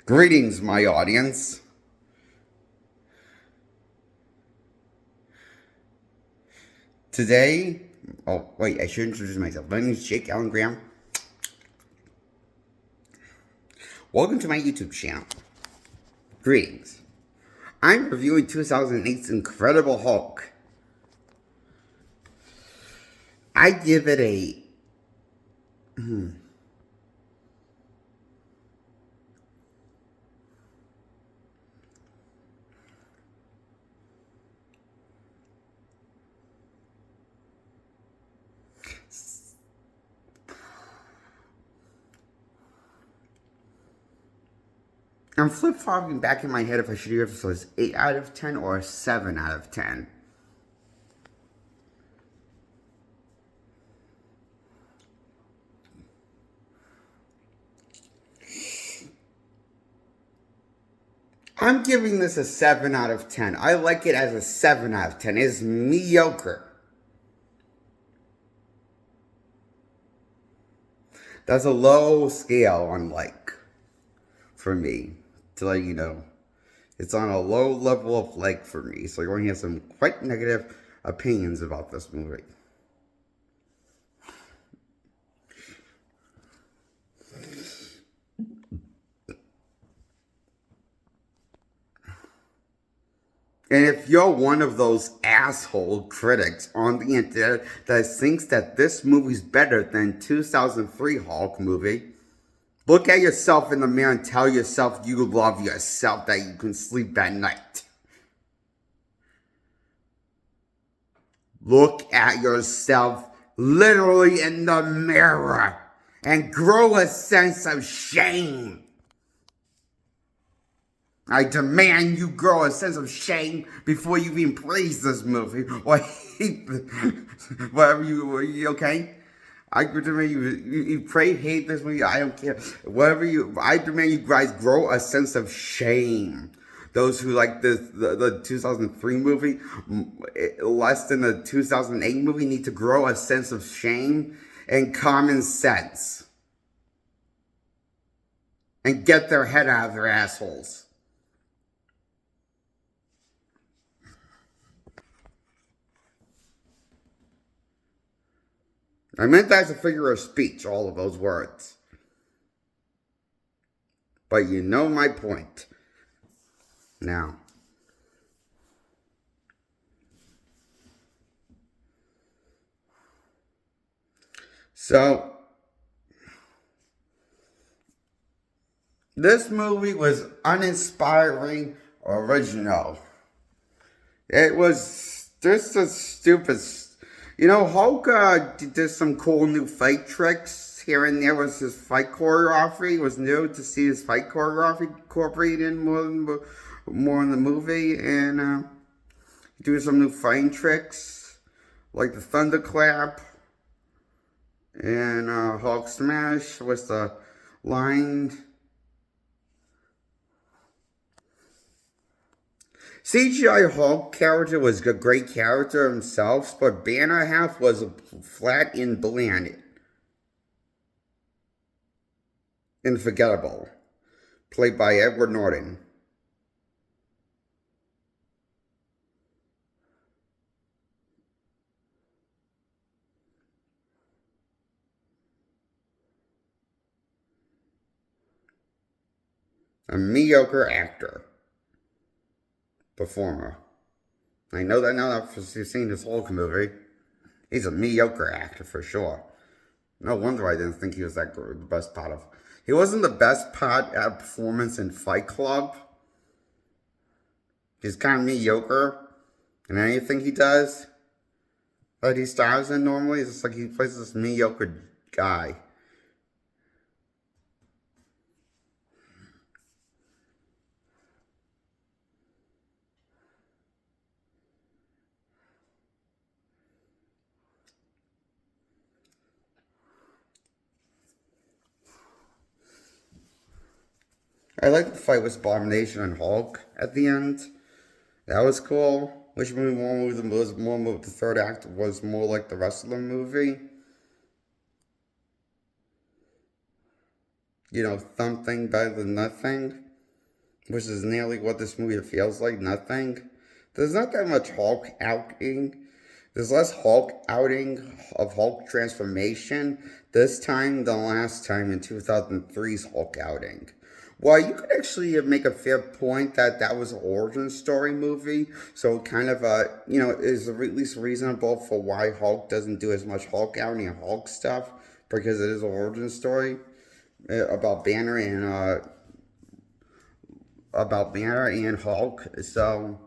Greetings, my audience. Today, oh, wait, I should introduce myself. My name is Jake Allen Graham. Welcome to my YouTube channel. Greetings. I'm reviewing 2008's Incredible Hulk. I give it a. I'm flip flopping back in my head if I should give this 8 out of 10 or a 7 out of 10. I'm giving this a 7 out of 10. I like it as a 7 out of 10. It's mediocre. That's a low scale on like, for me, to let you know. It's on a low level of like for me, so you're going to have some quite negative opinions about this movie. And if you're one of those asshole critics on the internet that thinks that this movie's better than 2003 Hulk movie, look at yourself in the mirror and tell yourself you love yourself, that you can sleep at night. Look at yourself literally in the mirror and grow a sense of shame. I demand you grow a sense of shame before you even praise this movie or hate whatever you okay? I demand you hate this movie. I don't care. I demand you guys grow a sense of shame. Those who like the 2003 movie less than the 2008 movie need to grow a sense of shame and common sense and get their head out of their assholes. I meant that as a figure of speech, all of those words. But you know my point. Now. So, this movie was uninspiring, original. It was just a stupid. Hulk did some cool new fight tricks here and there. Was his fight choreography was new to see his fight choreography incorporated more in the movie, and doing some new fighting tricks like the thunderclap and Hulk smash with the line. CGI Hulk character was a great character himself, but Banner half was flat and bland and forgettable. Played by Edward Norton. A mediocre actor. Performer. I know that now after seeing this Hulk movie. He's a mediocre actor for sure. No wonder I didn't think he was that good, the best part of. He wasn't the best part at performance in Fight Club. He's kind of mediocre in anything he does that he stars in normally. It's just like he plays this mediocre guy. I like the fight with Abomination and Hulk at the end. That was cool. Which movie was more the third act was more like the rest of the movie. Something better than nothing. which is nearly what this movie feels like. Nothing. There's not that much Hulk outing. There's less Hulk outing of Hulk transformation this time than last time in 2003's Hulk outing. Well, you could actually make a fair point that that was an origin story movie, so kind of is at least reasonable for why Hulk doesn't do as much Hulk outing and Hulk stuff because it is an origin story about Banner and Hulk. So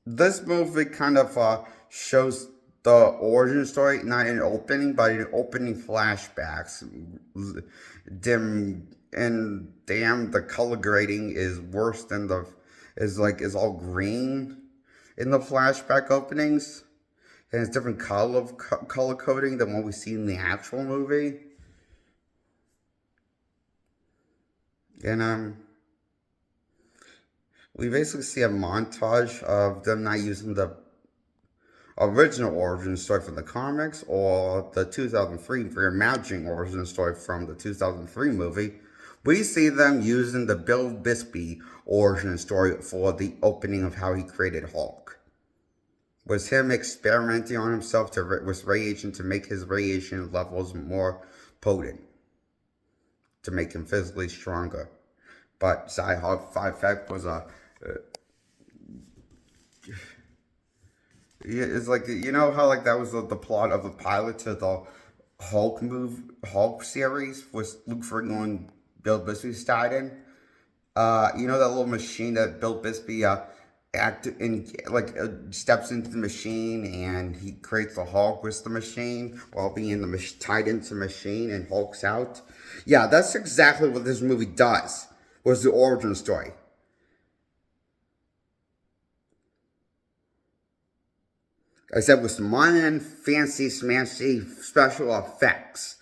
this movie kind of shows the origin story, not in opening, but in opening flashbacks. Dim and damn, the color grading is worse than is all green in the flashback openings, and it's different color coding than what we see in the actual movie. And we basically see a montage of them not using the original origin story from the comics or the 2003 reimagining origin story from the 2003 movie. We see them using the Bill Bixby origin story for the opening of how he created Hulk. Was him experimenting on himself with radiation to make his radiation levels more potent, to make him physically stronger. But Cy-Hulk 5 was a yeah, it's like how like that was the plot of the pilot to the Hulk series was Luke Ferrigno and Bill Bixby starred in. That little machine that Bill Bixby steps into the machine and he creates the Hulk with the machine while being tied into the machine and Hulk's out. Yeah, that's exactly what this movie does. Was the origin story. I said with some modern, fancy, smancy special effects.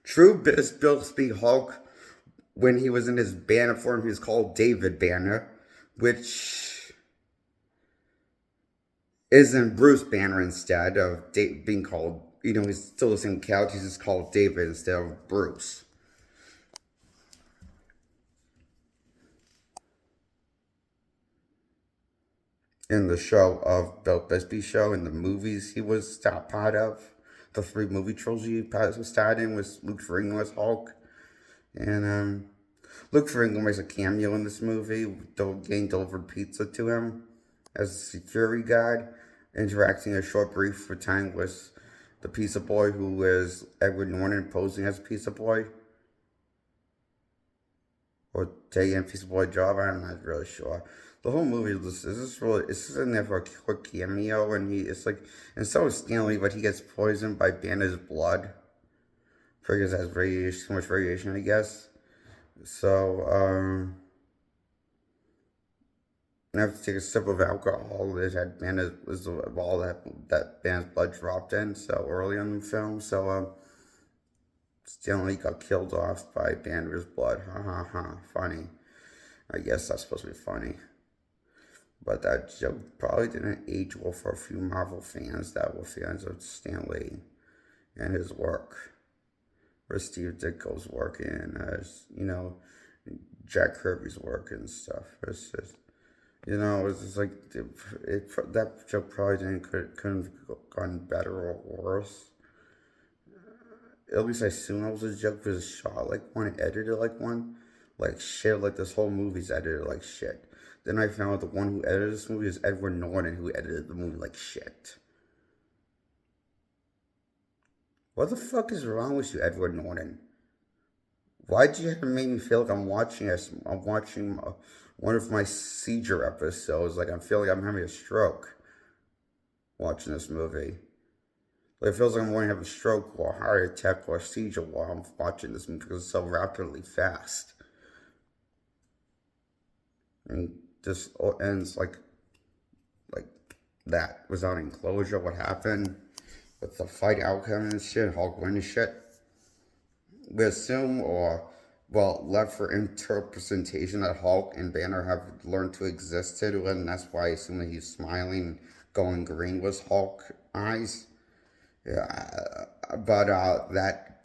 True Bill Bixby Hulk, when he was in his Banner form, he was called David Banner, which isn't Bruce Banner instead of being called, he's still the same character, he's just called David instead of Bruce. In the show of Bill Bixby show, in the movies he was part of, the 3 movie trilogy he was starred in was Luke Ferrigno as Hulk. And Luke Ferrigno makes a cameo in this movie, getting delivered pizza to him as a security guard, interacting a short brief for time with the pizza boy who is Edward Norton posing as a pizza boy. Or taking a pizza boy job, I'm not really sure. The whole movie is just in there for a quick cameo, and and so is Stanley, but he gets poisoned by Banner's blood. Because it has radiation, too much radiation, I guess. So, I have to take a sip of alcohol. It had was the ball that Banner's blood dropped in so early in the film. So, Stanley got killed off by Banner's blood. Ha ha ha. Funny. I guess that's supposed to be funny. But that joke probably didn't age well for a few Marvel fans that were fans of Stanley and his work. Or Steve Ditko's work and, Jack Kirby's work and stuff. It's just, it's just like, that joke probably couldn't have gone better or worse. At least I assume it was a joke because it's shot like one, edited like one. Like shit, like this whole movie's edited like shit. Then I found out the one who edited this movie is Edward Norton, who edited the movie like shit. What the fuck is wrong with you, Edward Norton? Why'd you have to make me feel like I'm watching one of my seizure episodes? Like I feel like I'm having a stroke watching this movie. Like it feels like I'm going to have a stroke or a heart attack or a seizure while I'm watching this movie because it's so rapidly fast. And this ends like that without enclosure. What happened with the fight outcome and shit, Hulk winning shit. we assume, or well, left for interpretation that Hulk and Banner have learned to exist too, and that's why I assume that he's smiling, going green was Hulk eyes. Yeah, but that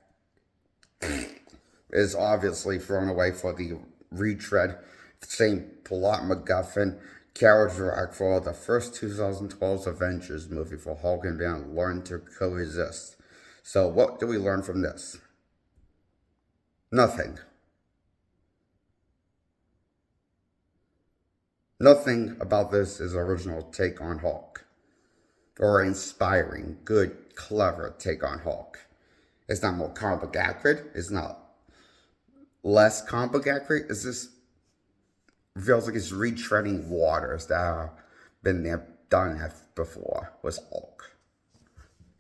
is obviously thrown away for the retread, same plot MacGuffin, character arc for the first 2012 Avengers movie for Hulk and Banner learn to coexist. So what do we learn from this? Nothing. Nothing about this is original take on Hulk, or inspiring, good, clever take on Hulk. It's not more comic accurate. It's not less comic accurate. It's just feels like it's retreading waters that have been there, done before with Hulk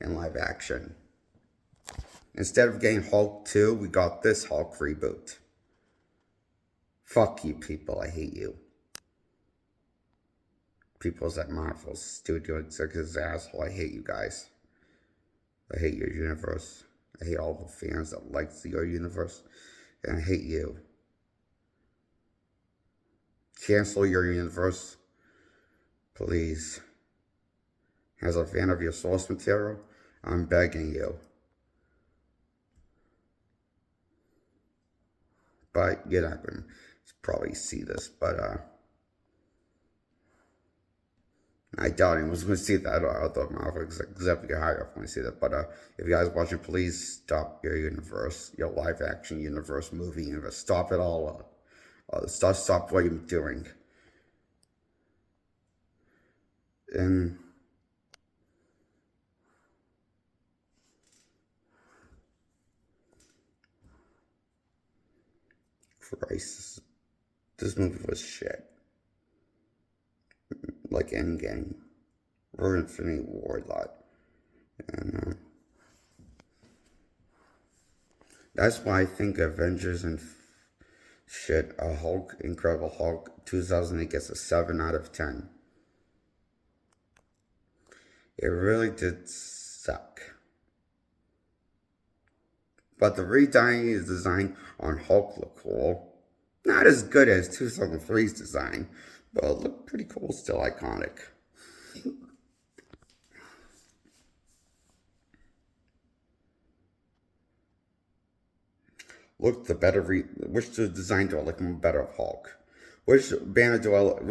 in live action. Instead of getting Hulk 2, we got this Hulk reboot. Fuck you, people. I hate you. People's at Marvel Studio Executives asshole. I hate you guys. I hate your universe. I hate all the fans that like your universe. And I hate you. Cancel your universe. Please. As a fan of your source material, I'm begging you. But you're not going to probably see this, but I doubt anyone's going to see that. I thought Marvel executive higher up when I see that. But if you guys watching, please stop your universe, your live action universe, movie universe. Stop it all. Stop what you're doing. And Christ, this movie was shit. Like Endgame or Infinity War a lot. And that's why I think Avengers and shit, a Hulk, Incredible Hulk 2008 gets a 7 out of 10. It really did suck. But the design on Hulk looked cool. Not as good as 2003's design, but it looked pretty cool, still iconic. Look, which design do I like better of Hulk? Which banner do I like?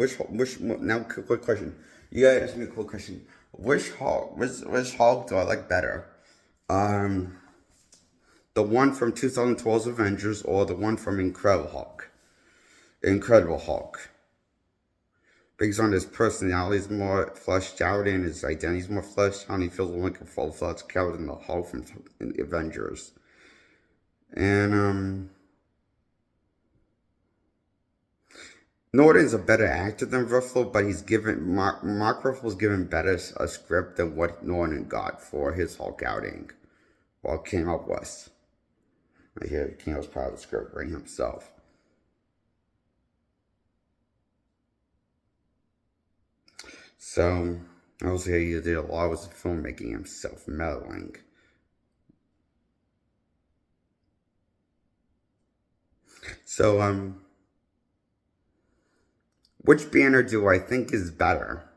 Now, quick question. You gotta ask me a quick question. Which Hulk do I like better? The one from 2012's Avengers or the one from Incredible Hulk? Incredible Hulk. Because on his personality is more fleshed out and his identity is more fleshed out, and he feels like a full-fledged character in the Hulk from the Avengers. And Norton's a better actor than Ruffalo, but he's given Mark Ruffalo's given better a script than what Norton got for his Hulk outing. Well, came up with. I hear King was proud of the script writing himself. So, I would say he did a lot with filmmaking himself, meddling. So, which banner do I think is better?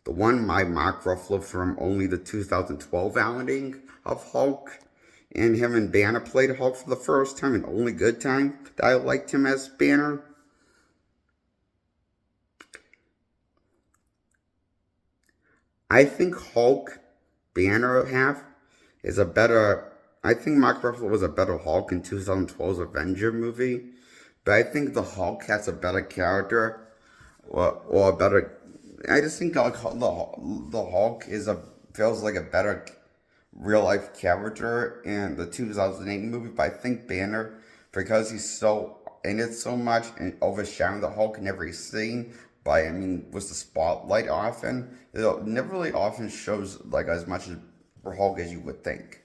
The one by Mark Ruffalo from only the 2012 outing of Hulk, and him and Banner played Hulk for the first time and only good time that I liked him as Banner. I think Hulk Banner half is a better. I think Mark Ruffalo was a better Hulk in 2012's Avenger movie, but I think the Hulk has a better character or a better. I just think like the Hulk feels like a better real life character in the 2008 movie, but I think Banner, because he's so in it so much and overshadowing the Hulk in every scene, with the spotlight often, it never really often shows like as much as Hulk as you would think.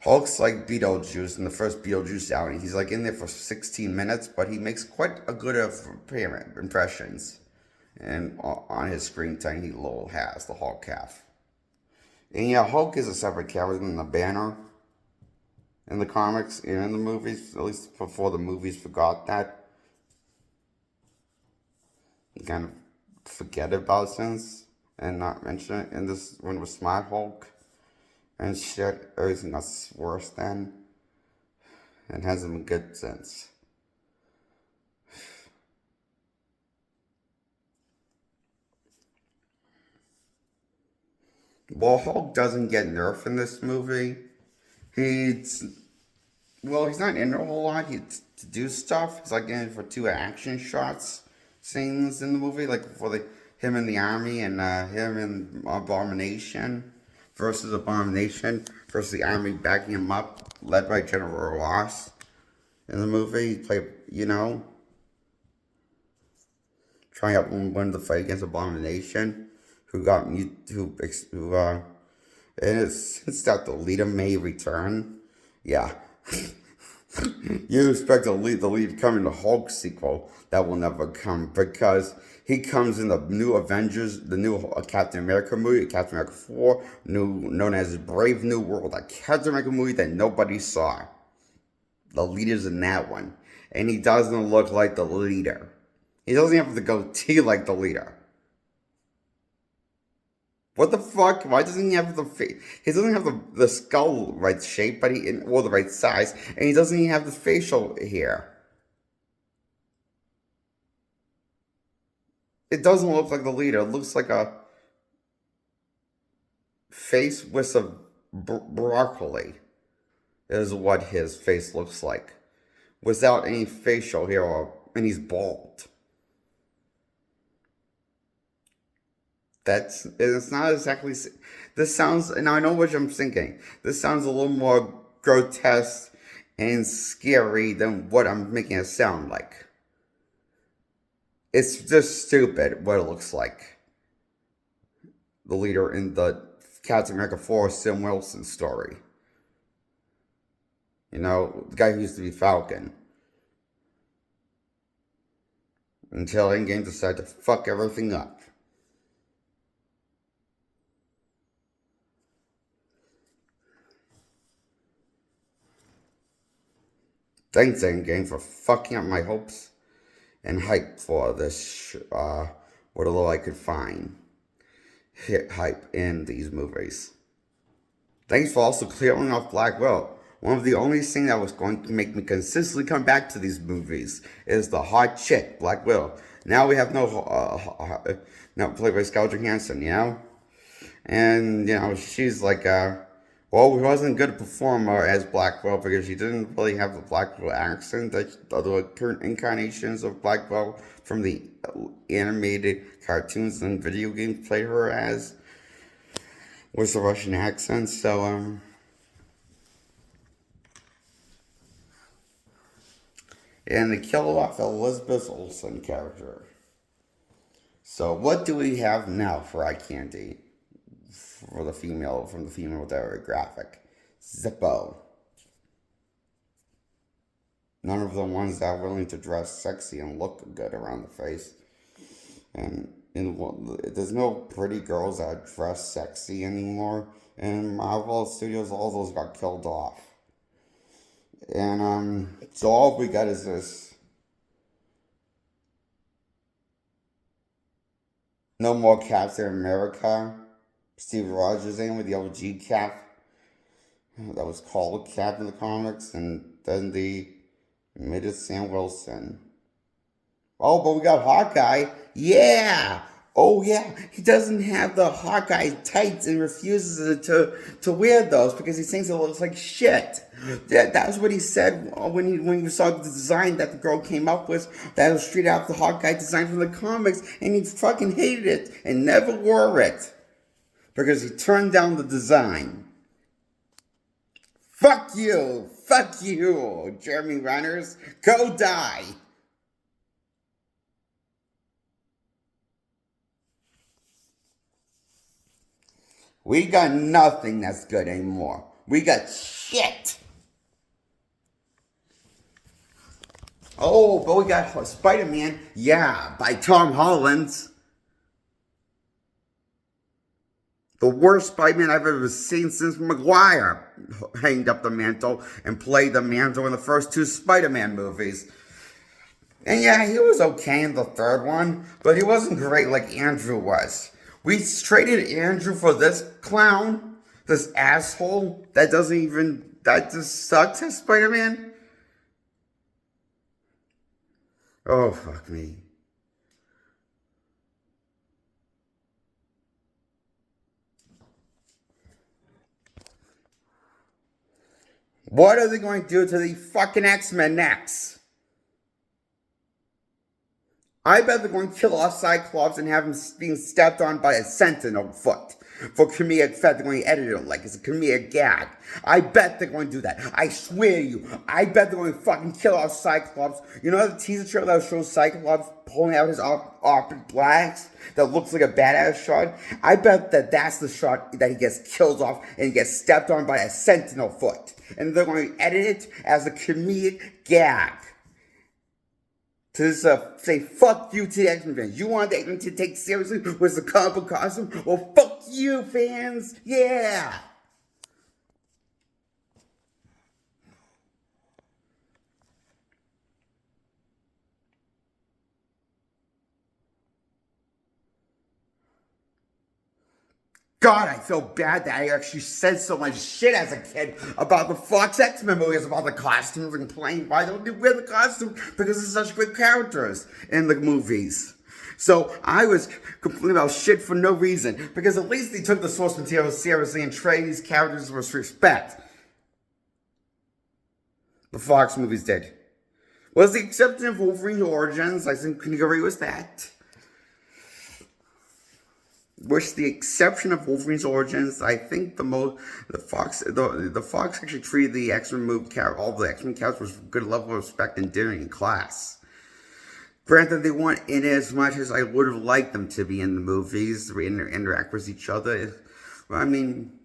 Hulk's like Beetlejuice in the first Beetlejuice outing. He's like in there for 16 minutes, but he makes quite a good impressions. And on his screen time, he little has the Hulk half. And yeah, Hulk is a separate character than the Banner. in the comics and in the movies, at least before the movies forgot that. You kind of forget about since and not mention it in this when it was Smart Hulk and shit. Everything got worse then and hasn't been good since. Well, Hulk doesn't get nerfed in this movie. He's he's not in a whole lot. To do stuff. He's like in for 2 action shots scenes in the movie, like for the him in the army and him in Abomination versus the army backing him up, led by General Ross in the movie. He played, trying out win the fight against Abomination, and it's that the leader may return. Yeah. You expect the lead to come in the Hulk sequel. That will never come because he comes in the new Avengers, the new Captain America movie, Captain America 4, known as Brave New World, a Captain America movie that nobody saw. The leader's in that one. And he doesn't look like the leader. He doesn't have the goatee like the leader. What the fuck? Why doesn't he have the face? He doesn't have the skull right shape, or the right size, and he doesn't even have the facial hair. It doesn't look like the leader. It looks like a face with some broccoli. Is what his face looks like, without any facial hair, and he's bald. It's not exactly. This sounds, and I know what I'm thinking. This sounds a little more grotesque and scary than what I'm making it sound like. It's just stupid what it looks like. The leader in the Captain America 4 Sam Wilson story. The guy who used to be Falcon. Until Endgame decided to fuck everything up. Thanks, Endgame, for fucking up my hopes and hype for this, what little I could find. Hit hype in these movies. Thanks for also clearing off Black Widow. One of the only things that was going to make me consistently come back to these movies is the hot chick, Black Widow. Now we have no played by Scarlett Johansson, And, she's like, she wasn't a good performer as Black Widow because she didn't really have the Black Widow accent that the current incarnations of Black Widow from the animated cartoons and video games played her as, with the Russian accent. So, and they killed off Elizabeth Olsen character. So what do we have now for eye candy? From the female demographic. Zippo. None of the ones that are willing to dress sexy and look good around the face. And there's no pretty girls that dress sexy anymore. And Marvel Studios, all those got killed off. And so all we got is this. No more Captain America. Steve Rogers in with the OG Cap. That was called Cap in the comics. And then they made it Sam Wilson. Oh, but we got Hawkeye. Yeah. Oh, yeah. He doesn't have the Hawkeye tights and refuses to wear those because he thinks it looks like shit. That's what he said when he saw the design that the girl came up with. That was straight out the Hawkeye design from the comics. And he fucking hated it and never wore it. Because he turned down the design. Fuck you! Fuck you, Jeremy Renner's. Go die! We got nothing that's good anymore. We got shit! Oh, but we got Spider-Man. Yeah, by Tom Holland. The worst Spider-Man I've ever seen since Maguire hanged up the mantle and played the mantle in the first two Spider-Man movies. And yeah, he was okay in the third one, but he wasn't great like Andrew was. We traded Andrew for this clown, this asshole that just sucks as Spider-Man. Oh, fuck me. What are they going to do to the fucking X-Men next? I bet they're going to kill off Cyclops and have him being stepped on by a sentinel foot. For comedic effect, they're going to edit it like it's a comedic gag. I bet they're going to do that. I swear to you. I bet they're going to fucking kill off Cyclops. You know the teaser trailer that shows Cyclops pulling out his optic blast that looks like a badass shot? I bet that's the shot that he gets killed off and he gets stepped on by a sentinel foot. And they're going to edit it as a comedic gag. To say fuck you to the X-Men fans. You want the X-Men to take seriously with the comic book costume? Well, fuck you, fans. Yeah. God, I feel bad that I actually said so much shit as a kid about the Fox X-Men movies, about the costumes, and complaining why don't they wear the costume because it's such great characters in the movies. So I was complaining about shit for no reason because at least they took the source material seriously and treated these characters with respect. The Fox movies did. Was the exception of Wolverine's Origins. I think can agree with that. With the exception of Wolverine's Origins, I think the Fox actually treated the X-Men all the X-Men characters with a good level of respect and dignity in class. Granted, they weren't in as much as I would have liked them to be in the movies, interact with each other. I mean,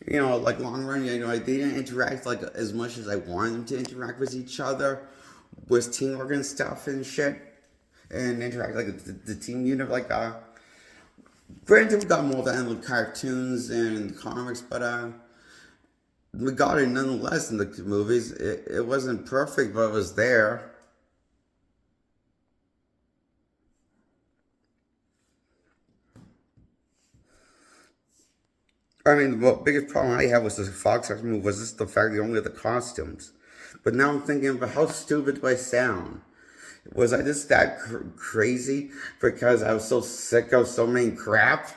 you know, like long run, you know, they didn't interact like as much as I wanted them to interact with each other, with teamwork and stuff and shit, and interact like the team unit, like Granted, we got more of that in the cartoons and the comics, but we got it nonetheless in the movies. It wasn't perfect, but it was there. I mean, the biggest problem I had was the Fox X movie was just the fact they only had the costumes. But now I'm thinking about how stupid do I sound? Was I just that crazy because I was so sick of so many crap?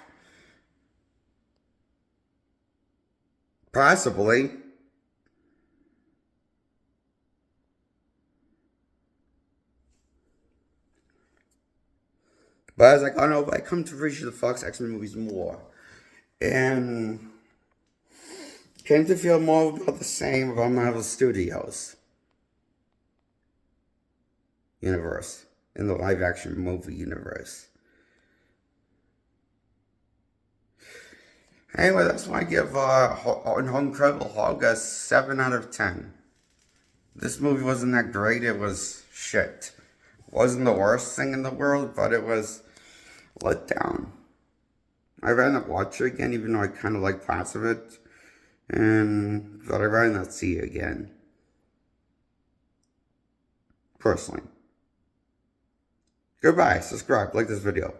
Possibly. But I was like, oh no, but I come to appreciate the Fox X-Men movies more. And came to feel more about the same about Marvel Studios universe, in the live action movie universe. Anyway, that's why I give Incredible Hulk a 7 out of 10. This movie wasn't that great, it was shit. It wasn't the worst thing in the world, but it was let down. I'd rather not watch it again, even though I kind of like parts of it. But I'd rather not see it again. Personally. Goodbye, subscribe, like this video.